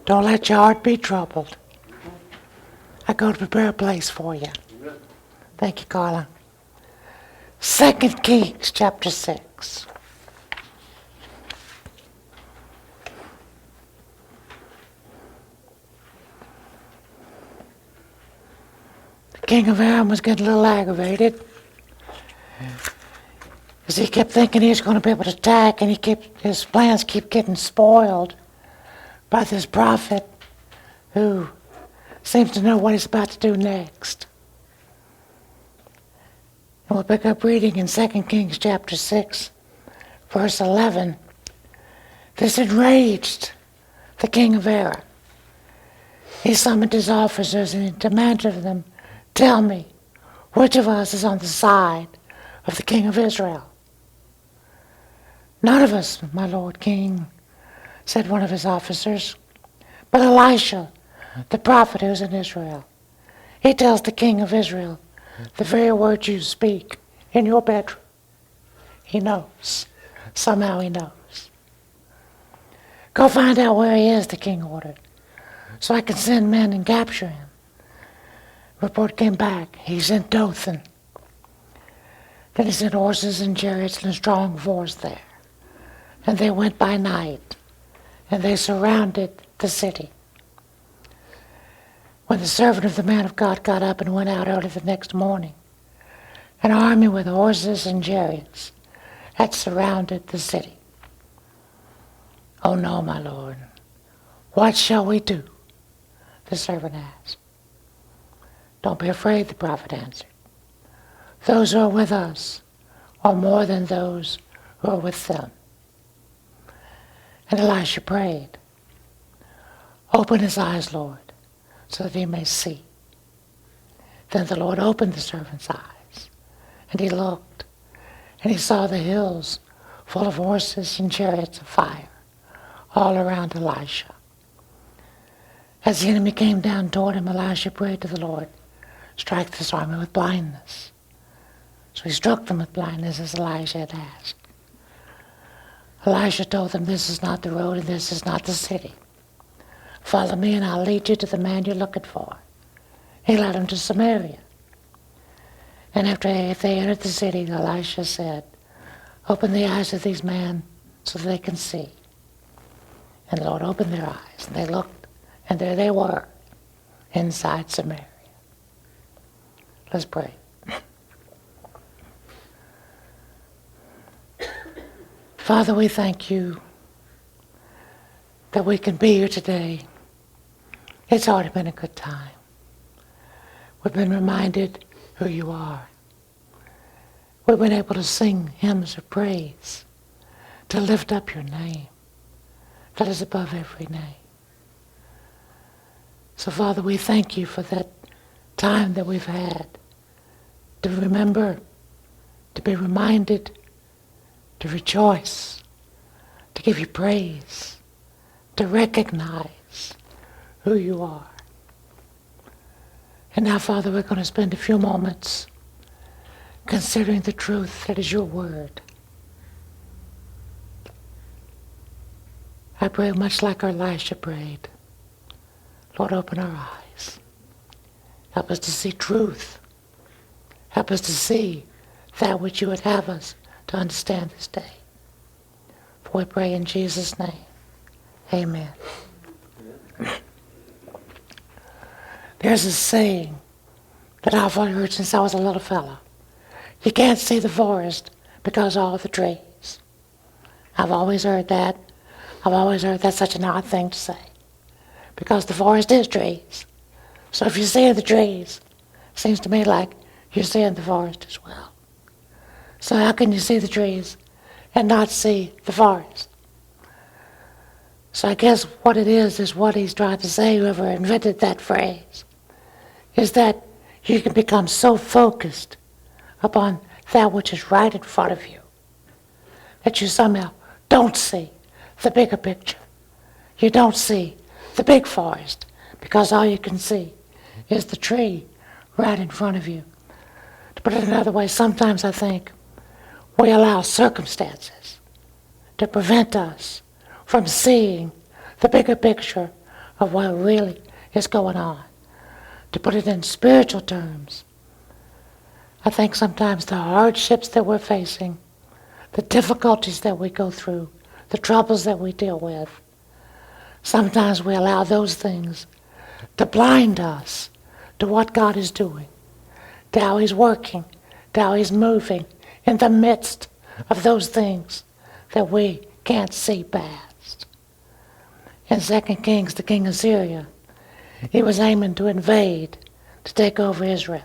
Don't let your heart be troubled. I go to prepare a place for you. Thank you, Carla. 2 Kings chapter 6. The king of Aram was getting a little aggravated because he kept thinking he was going to be able to attack, and his plans keep getting spoiled by this prophet who seems to know what he's about to do next. And we'll pick up reading in 2 Kings chapter 6, verse 11. This enraged the king of Aram. He summoned his officers and he demanded of them, "Tell me, which of us is on the side of the king of Israel?" "None of us, my lord king," said one of his officers, "but Elisha, the prophet who's in Israel. He tells the king of Israel the very words you speak in your bedroom." He knows. Somehow he knows. "Go find out where he is," the king ordered, "so I can send men and capture him." Report came back. He's in Dothan. Then he sent horses and chariots and a strong force there. And they went by night, and they surrounded the city. When the servant of the man of God got up and went out early the next morning, an army with horses and chariots had surrounded the city. "Oh no, my lord, what shall we do?" the servant asked. "Don't be afraid," the prophet answered. "Those who are with us are more than those who are with them." And Elisha prayed, "Open his eyes, Lord, so that he may see." Then the Lord opened the servant's eyes, and he looked, and he saw the hills full of horses and chariots of fire all around Elisha. As the enemy came down toward him, Elisha prayed to the Lord, "Strike this army with blindness." So he struck them with blindness as Elisha had asked. Elisha told them, "This is not the road and this is not the city. Follow me and I'll lead you to the man you're looking for." He led him to Samaria. And after they entered the city, Elisha said, "Open the eyes of these men so that they can see." And the Lord opened their eyes, and they looked, and there they were, inside Samaria. Let's pray. Father, we thank you that we can be here today. It's already been a good time. We've been reminded who you are. We've been able to sing hymns of praise, to lift up your name that is above every name. So, Father, we thank you for that time that we've had to remember, to be reminded, to rejoice, to give you praise, to recognize who you are. And now, Father, we're going to spend a few moments considering the truth that is your word. I pray much like our Elisha prayed. Lord, open our eyes. Help us to see truth. Help us to see that which you would have us to understand this day. For we pray in Jesus' name. Amen. There's a saying that I've heard since I was a little fella. You can't see the forest because of all the trees. I've always heard that. I've always heard that's such an odd thing to say. Because the forest is trees. So if you see the trees, it seems to me like you're seeing the forest as well. So how can you see the trees and not see the forest? So I guess what it is what he's trying to say, whoever invented that phrase, is that you can become so focused upon that which is right in front of you that you somehow don't see the bigger picture. You don't see the big forest because all you can see is the tree right in front of you. To put it another way, sometimes I think we allow circumstances to prevent us from seeing the bigger picture of what really is going on. To put it in spiritual terms, I think sometimes the hardships that we're facing, the difficulties that we go through, the troubles that we deal with, sometimes we allow those things to blind us to what God is doing, to how He's working, to how He's moving in the midst of those things that we can't see past. In 2 Kings, the king of Syria, he was aiming to invade, to take over Israel.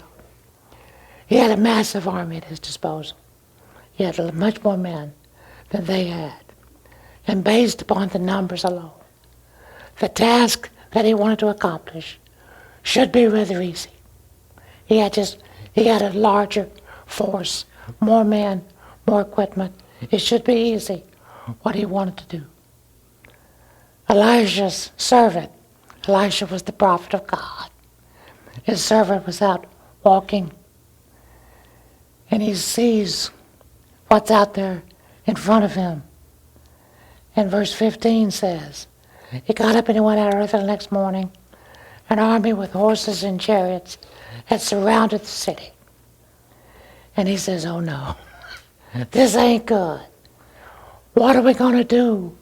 He had a massive army at his disposal. He had much more men than they had. And based upon the numbers alone, the task that he wanted to accomplish should be rather easy. He had a larger force, more men, more equipment. It should be easy what he wanted to do. Elijah's servant, Elisha was the prophet of God. His servant was out walking, and he sees what's out there in front of him. And verse 15 says, he got up and he went out early the next morning. An army with horses and chariots had surrounded the city. And he says, oh no, this ain't good. What are we going to do?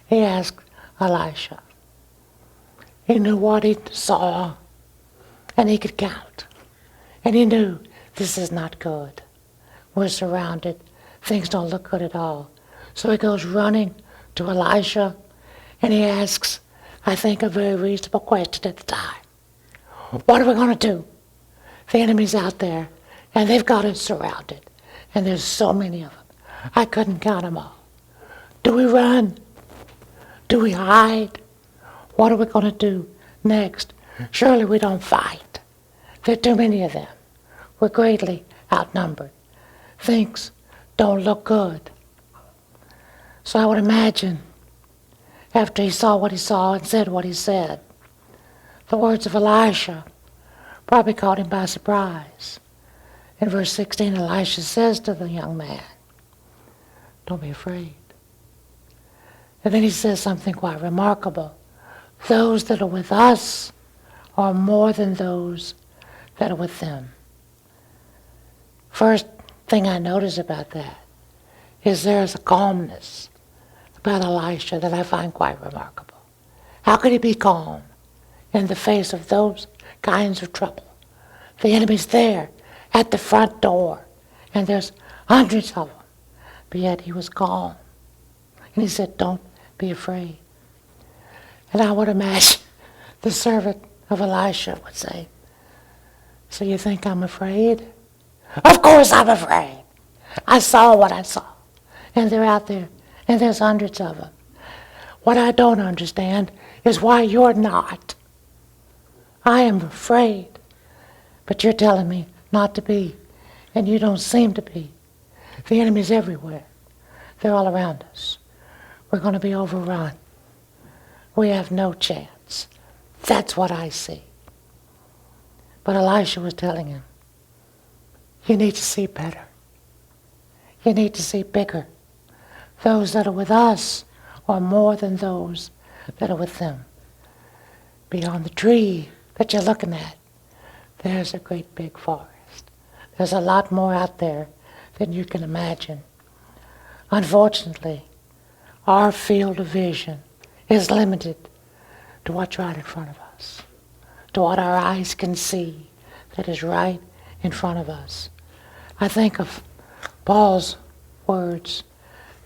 He asked Elisha. He knew what he saw, and he could count. And he knew this is not good. We're surrounded. Things don't look good at all. So he goes running to Elisha, and he asks, I think, a very reasonable question at the time. What are we going to do? The enemy's out there, and they've got us surrounded. And there's so many of them. I couldn't count them all. Do we run? Do we hide? What are we going to do next? Surely we don't fight. There are too many of them. We're greatly outnumbered. Things don't look good. So I would imagine, after he saw what he saw and said what he said, the words of Elisha probably caught him by surprise. In verse 16, Elisha says to the young man, don't be afraid. And then he says something quite remarkable. Those that are with us are more than those that are with them. First thing I notice about that is there's a calmness about Elisha that I find quite remarkable. How could he be calm in the face of those kinds of trouble? The enemy's there at the front door, and there's hundreds of them. But yet he was calm. And he said, don't be afraid. And I would imagine the servant of Elisha would say, so you think I'm afraid? Of course I'm afraid. I saw what I saw. And they're out there, and there's hundreds of them. What I don't understand is why you're not. I am afraid, but you're telling me not to be, and you don't seem to be. The enemy's everywhere. They're all around us. We're going to be overrun. We have no chance. That's what I see. But Elisha was telling him, you need to see better. You need to see bigger. Those that are with us are more than those that are with them. Beyond the tree that you're looking at, there's a great big forest. There's a lot more out there than you can imagine. Unfortunately, our field of vision is limited to what's right in front of us, to what our eyes can see that is right in front of us. I think of Paul's words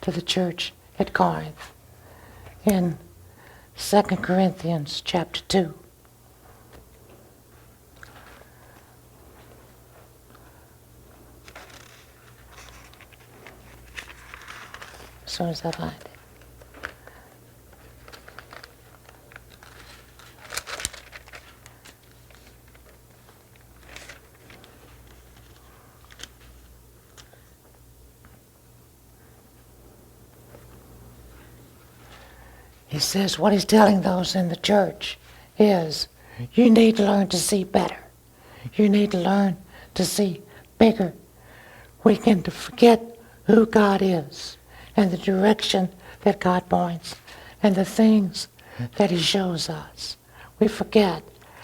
to the church at Corinth in 2 Corinthians chapter 2. As soon as I find it. He says what he's telling those in the church is, you need to learn to see better. You need to learn to see bigger. We can forget who God is and the direction that God points and the things that he shows us. We forget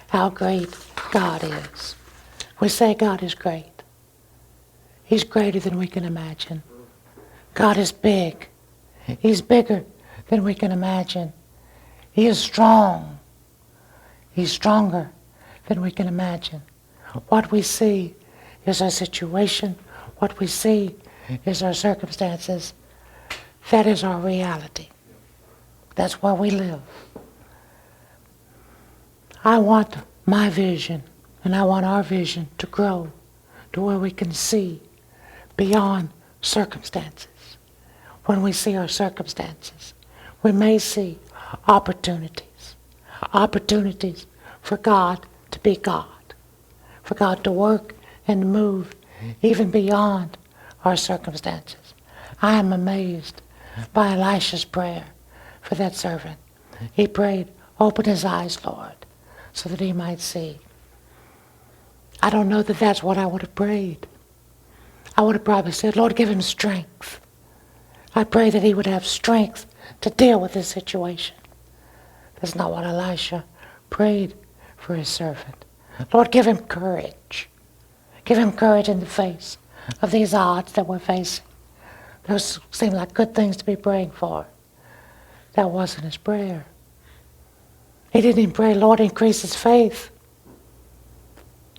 how great God is. We say God is great. He's greater than we can imagine. God is big. He's bigger than we can imagine. He is strong. He's stronger than we can imagine. What we see is our situation. What we see is our circumstances. That is our reality. That's where we live. I want my vision, and I want our vision to grow to where we can see beyond circumstances. When we see our circumstances, we may see opportunities. Opportunities for God to be God. For God to work and move even beyond our circumstances. I am amazed by Elisha's prayer for that servant. He prayed, open his eyes, Lord, so that he might see. I don't know that that's what I would have prayed. I would have probably said, Lord, give him strength. I pray that he would have strength to deal with this situation. That's not what Elisha prayed for his servant. Lord, give him courage. Give him courage in the face of these odds that we're facing. Those seem like good things to be praying for. That wasn't his prayer. He didn't even pray, Lord, increase his faith.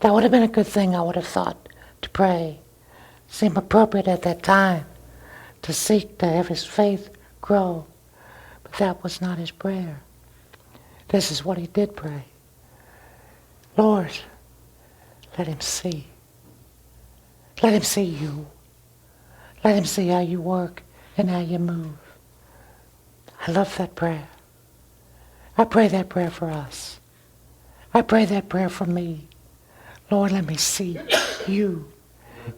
That would have been a good thing, I would have thought, to pray. Seemed appropriate at that time to seek to have his faith grow. But that was not his prayer. This is what he did pray. Lord, let him see. Let him see you. Let him see how you work and how you move. I love that prayer. I pray that prayer for us. I pray that prayer for me. Lord, let me see you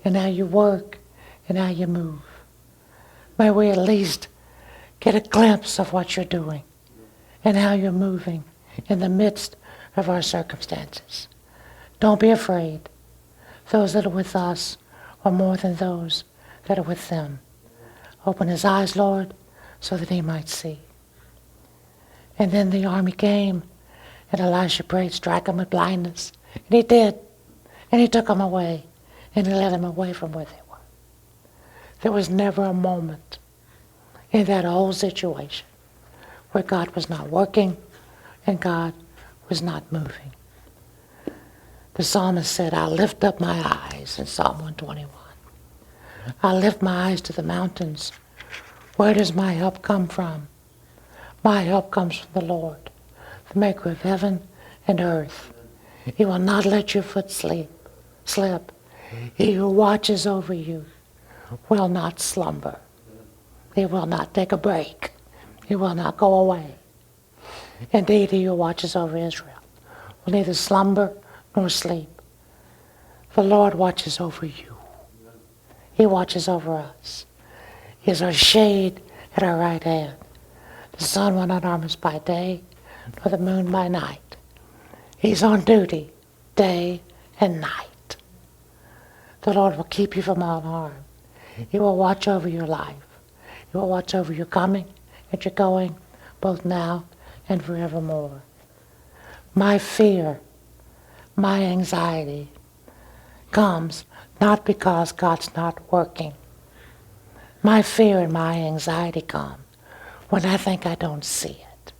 and how you work and how you move. May we at least get a glimpse of what you're doing and how you're moving in the midst of our circumstances. Don't be afraid. Those that are with us are more than those that are with them. Open his eyes, Lord, so that he might see. And then the army came, and Elisha prayed, strike him with blindness. And he did. And he took them away, and he led them away from where they were. There was never a moment in that whole situation where God was not working and God was not moving. The psalmist said, I lift up my eyes in Psalm 121. I lift my eyes to the mountains. Where does my help come from? My help comes from the Lord, the maker of heaven and earth. He will not let your foot slip. He who watches over you will not slumber. He will not take a break. He will not go away. Indeed, he who watches over Israel will neither slumber nor sleep. The Lord watches over you. He watches over us. He is our shade at our right hand. The sun will not harm us by day, nor the moon by night. He's on duty day and night. The Lord will keep you from all harm. He will watch over your life. He will watch over your coming and your going, both now and forevermore. My fear, my anxiety comes not because God's not working. My fear and my anxiety come when I think I don't see it.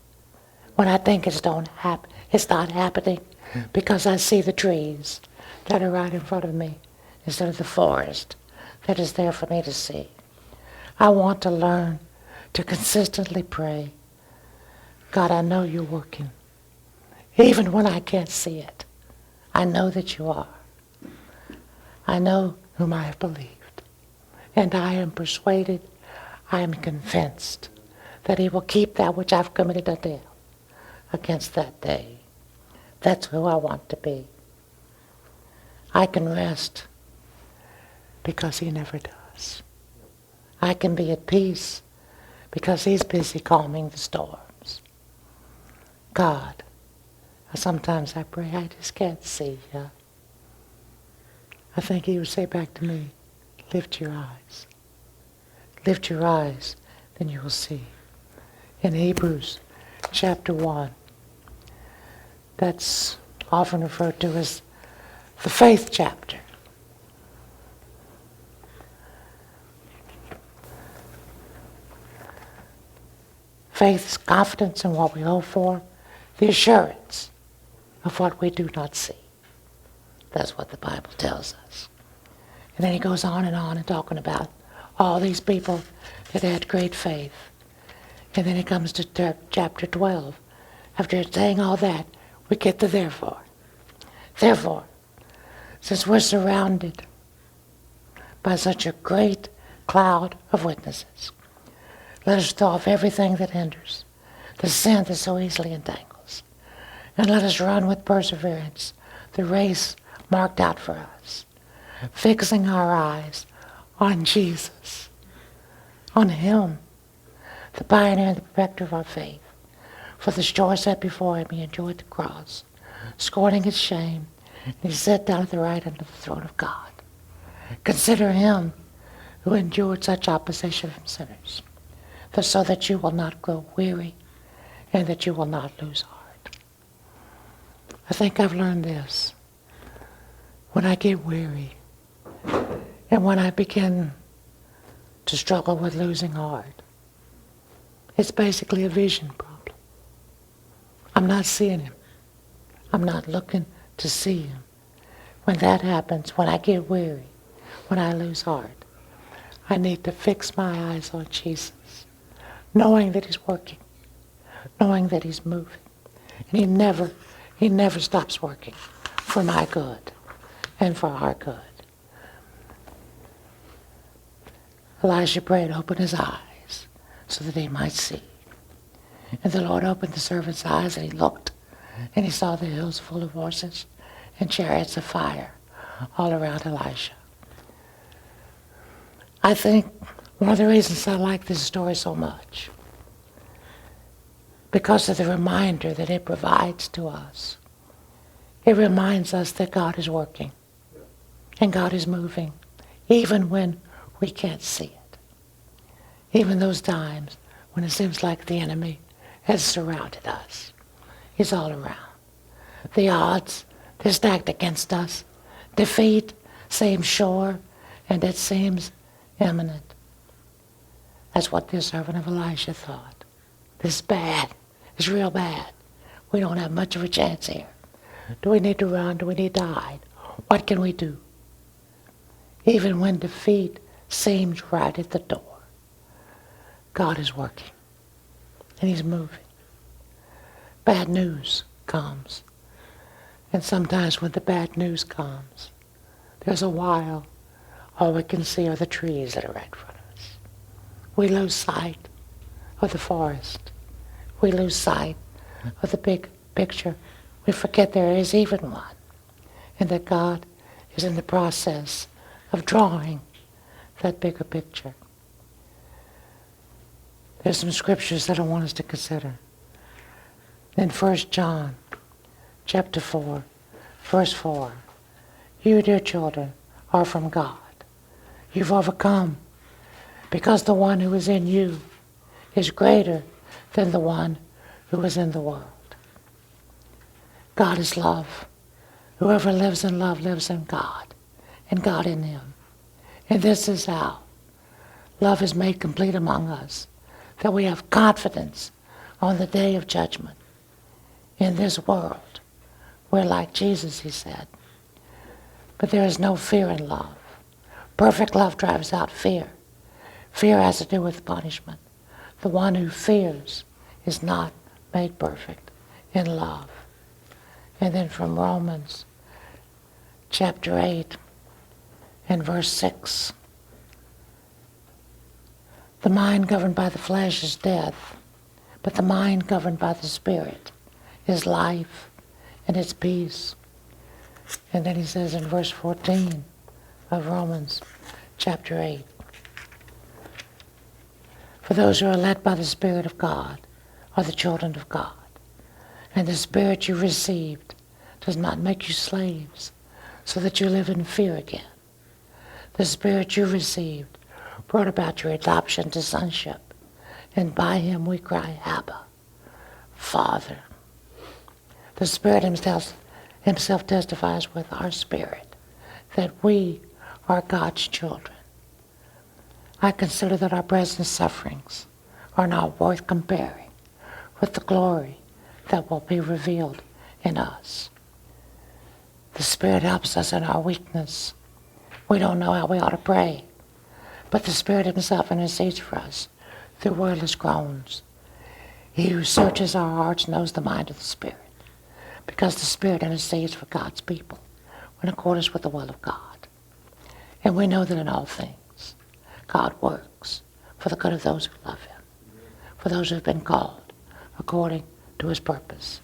When I think it's not happening because I see the trees that are right in front of me instead of the forest that is there for me to see. I want to learn to consistently pray, God, I know you're working. Even when I can't see it, I know that you are. I know whom I have believed. And I am persuaded, I am convinced that he will keep that which I've committed unto him against that day. That's who I want to be. I can rest because he never does. I can be at peace because he's busy calming the storms. God, sometimes I pray, I just can't see you. I think he would say back to me, lift your eyes. Lift your eyes, then you will see. In Hebrews chapter 1. That's often referred to as the faith chapter. Faith is confidence in what we hope for, the assurance of what we do not see. That's what the Bible tells us. And then he goes on and talking about all these people that had great faith. And then he comes to chapter 12. After saying all that, we get to therefore. Therefore, since we're surrounded by such a great cloud of witnesses, let us throw off everything that hinders, the sin that so easily entangles, and let us run with perseverance the race marked out for us, fixing our eyes on Jesus, on Him, the pioneer and the perfecter of our faith. For the joy set before Him, He endured the cross, scorning its shame, and He sat down at the right hand of the throne of God. Consider Him who endured such opposition from sinners, so that you will not grow weary and that you will not lose heart. I think I've learned this. When I get weary and when I begin to struggle with losing heart, it's basically a vision problem. I'm not seeing Him. I'm not looking to see Him. When that happens, when I get weary, when I lose heart, I need to fix my eyes on Jesus, knowing that He's working, knowing that He's moving. And He never stops working for my good and for our good. Elijah prayed, open his eyes so that he might see. And the Lord opened the servant's eyes, and he looked, and he saw the hills full of horses and chariots of fire all around Elisha. I think one of the reasons I like this story so much, because of the reminder that it provides to us. It reminds us that God is working and God is moving, even when we can't see it. Even those times when it seems like the enemy has surrounded us. He's all around. The odds, they're stacked against us. Defeat seems sure, and it seems imminent. That's what the servant of Elisha thought. This is bad. It's real bad. We don't have much of a chance here. Do we need to run? Do we need to hide? What can we do? Even when defeat seems right at the door, God is working, and He's moving. Bad news comes. And sometimes when the bad news comes, there's a while all we can see are the trees that are right in front of us. We lose sight of the forest. We lose sight of the big picture. We forget there is even one, and that God is in the process of drawing that bigger picture. There's some scriptures that I want us to consider. In 1 John chapter 4, verse 4, you, dear children, are from God. You've overcome because the one who is in you is greater than the one who is in the world. God is love. Whoever lives in love lives in God, and God in him. And this is how love is made complete among us, that we have confidence on the day of judgment. In this world, we're like Jesus, he said. But there is no fear in love. Perfect love drives out fear. Fear has to do with punishment. The one who fears is not made perfect in love. And then from Romans chapter 8 and verse 6. The mind governed by the flesh is death, but the mind governed by the Spirit is life and its peace. And then he says in verse 14 of Romans chapter 8, for those who are led by the Spirit of God are the children of God. And the Spirit you received does not make you slaves, so that you live in fear again. The Spirit you received brought about your adoption to sonship, and by him we cry, Abba, Father. The Spirit himself testifies with our spirit that we are God's children. I consider that our present sufferings are not worth comparing with the glory that will be revealed in us. The Spirit helps us in our weakness. We don't know how we ought to pray, but the Spirit himself intercedes for us through wordless groans. He who searches our hearts knows the mind of the Spirit, because the Spirit intercedes for God's people in accordance with the will of God. And we know that in all things, God works for the good of those who love him, for those who have been called according to his purpose.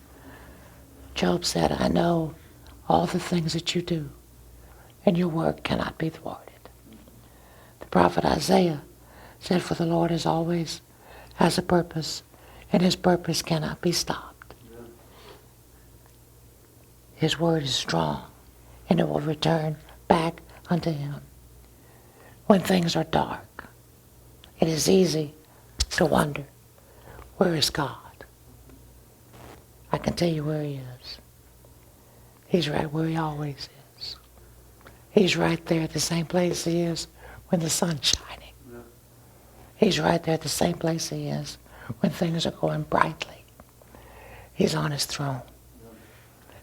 Job said, I know all the things that you do, and your work cannot be thwarted. The prophet Isaiah said, for the Lord is always has a purpose, and his purpose cannot be stopped. His word is strong, and it will return back unto him. When things are dark, it is easy to wonder, where is God? I can tell you where he is. He's right where he always is. He's right there at the same place he is when the sun's shining. Yeah. He's right there at the same place he is when things are going brightly. He's on his throne. Yeah.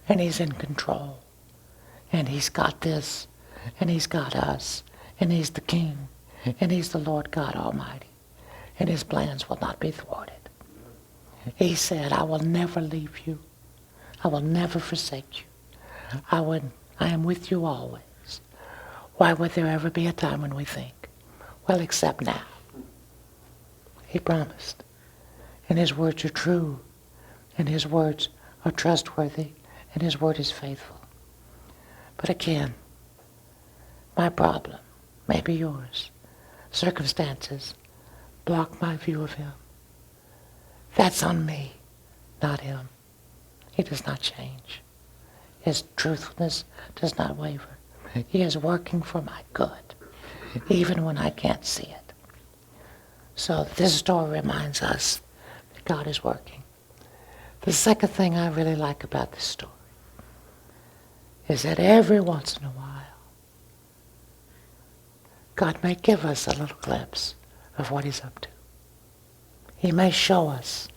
And he's in control. And he's got this. And he's got us. And he's the King. And he's the Lord God Almighty. And his plans will not be thwarted. Yeah. He said, I will never leave you. I will never forsake you. I am with you always. Why would there ever be a time when we think, well, except now? He promised. And his words are true. And his words are trustworthy. And his word is faithful. But again, my problem, maybe yours, circumstances block my view of him. That's on me, not him. He does not change. His truthfulness does not waver. He is working for my good, even when I can't see it. So this story reminds us that God is working. The second thing I really like about this story is that every once in a while, God may give us a little glimpse of what he's up to. He may show us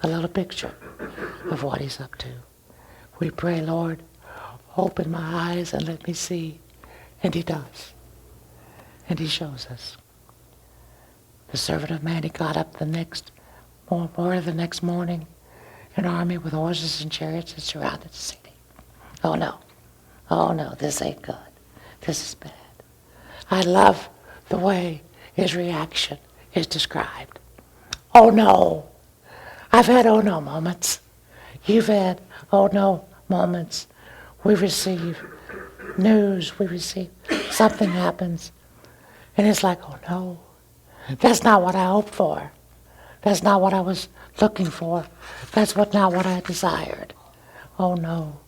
a little picture of what he's up to. We pray, Lord, open my eyes and let me see. And he does. And he shows us. The servant of man, he got up the next morning, an army with horses and chariots had surrounded the city. Oh no, this ain't good. This is bad. I love the way his reaction is described. Oh no. I've had oh no moments. You've had oh no moments. We receive news, we receive something happens, and it's like, oh no, that's not what I hoped for. That's not what I was looking for. That's not what I desired. Oh no.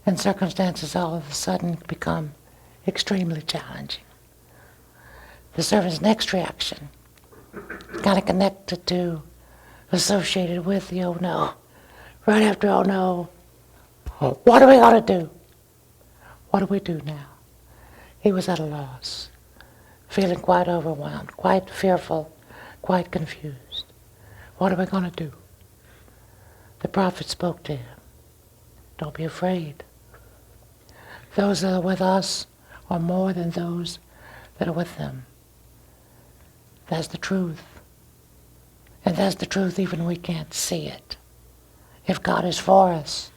And circumstances all of a sudden become extremely challenging. The servant's next reaction is kind of connected to, associated with the oh no. Right after oh no, what are we going to do? What do we do now? He was at a loss, feeling quite overwhelmed, quite fearful, quite confused. What are we going to do? The prophet spoke to him. Don't be afraid. Those that are with us are more than those that are with them. That's the truth. And that's the truth even we can't see it. If God is for us,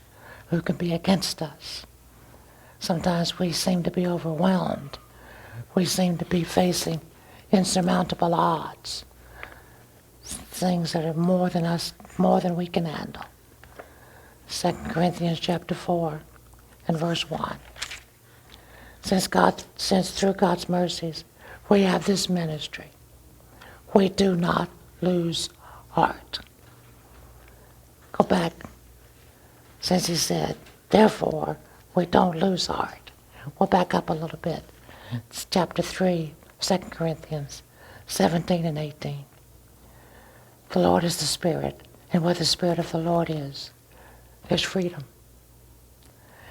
who can be against us? Sometimes we seem to be overwhelmed. We seem to be facing insurmountable odds. Things that are more than us, more than we can handle. 2 Corinthians chapter 4 and verse 1. Since through God's mercies we have this ministry, we do not lose heart. Go back. Since he said, therefore, we don't lose heart. We'll back up a little bit. It's chapter 3, 2 Corinthians 17 and 18. The Lord is the Spirit, And where the Spirit of the Lord is, there's freedom.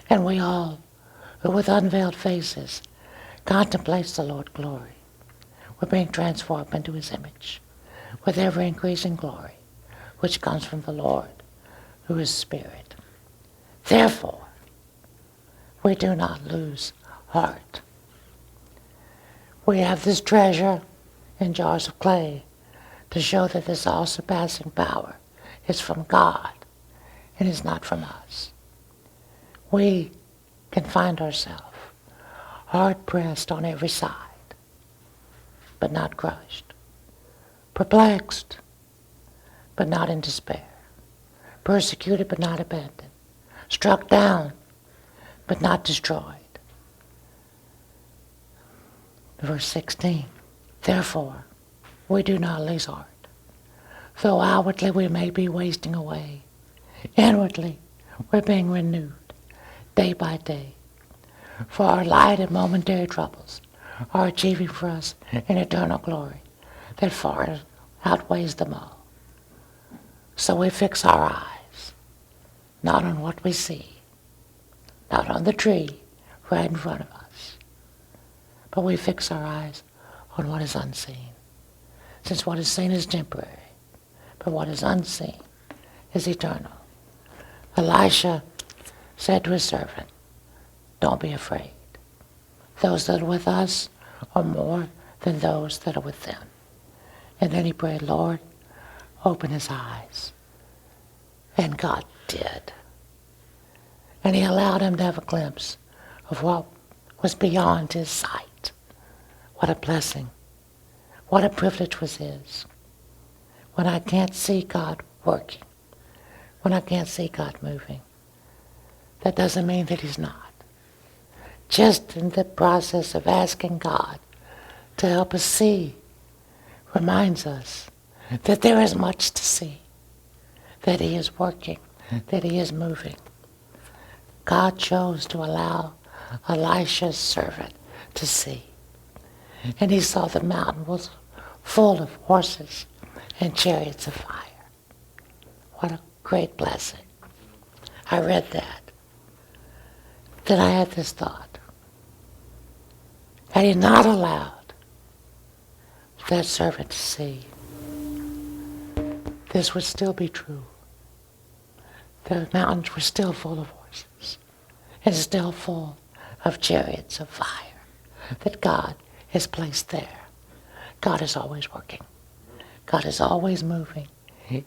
And we all, who with unveiled faces contemplates the Lord's glory, we're being transformed into his image with ever-increasing glory, which comes from the Lord, who is Spirit. Therefore, we do not lose heart. We have this treasure in jars of clay to show that this all-surpassing power is from God and is not from us. We can find ourselves hard-pressed on every side, but not crushed, perplexed, but not in despair, persecuted but not abandoned, struck down but not destroyed. Verse 16, therefore, we do not lose heart. Though outwardly we may be wasting away, inwardly we're being renewed day by day. For our light and momentary troubles are achieving for us an eternal glory that far outweighs them all. So we fix our eyes, not on what we see, not on the tree right in front of us, but we fix our eyes on what is unseen. Since what is seen is temporary, but what is unseen is eternal. Elisha said to his servant, don't be afraid. Those that are with us are more than those that are with them. And then he prayed, Lord, open his eyes. And God did. And he allowed him to have a glimpse of what was beyond his sight. What a blessing. What a privilege was his. When I can't see God working, when I can't see God moving, that doesn't mean that he's not. Just in the process of asking God to help us see reminds us that there is much to see, that he is working, that he is moving. God chose to allow Elisha's servant to see. And he saw the mountain was full of horses and chariots of fire. What a great blessing. I read that. Then I had this thought. Had he not allowed that servant to see, this would still be true. The mountains were still full of horses and still full of chariots of fire that God has placed there. God is always working. God is always moving,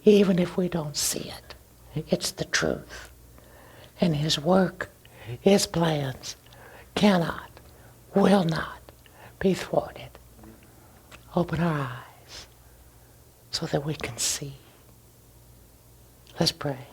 even if we don't see it. It's the truth. And his work, his plans cannot, will not be thwarted. Open our eyes so that we can see. Let's pray.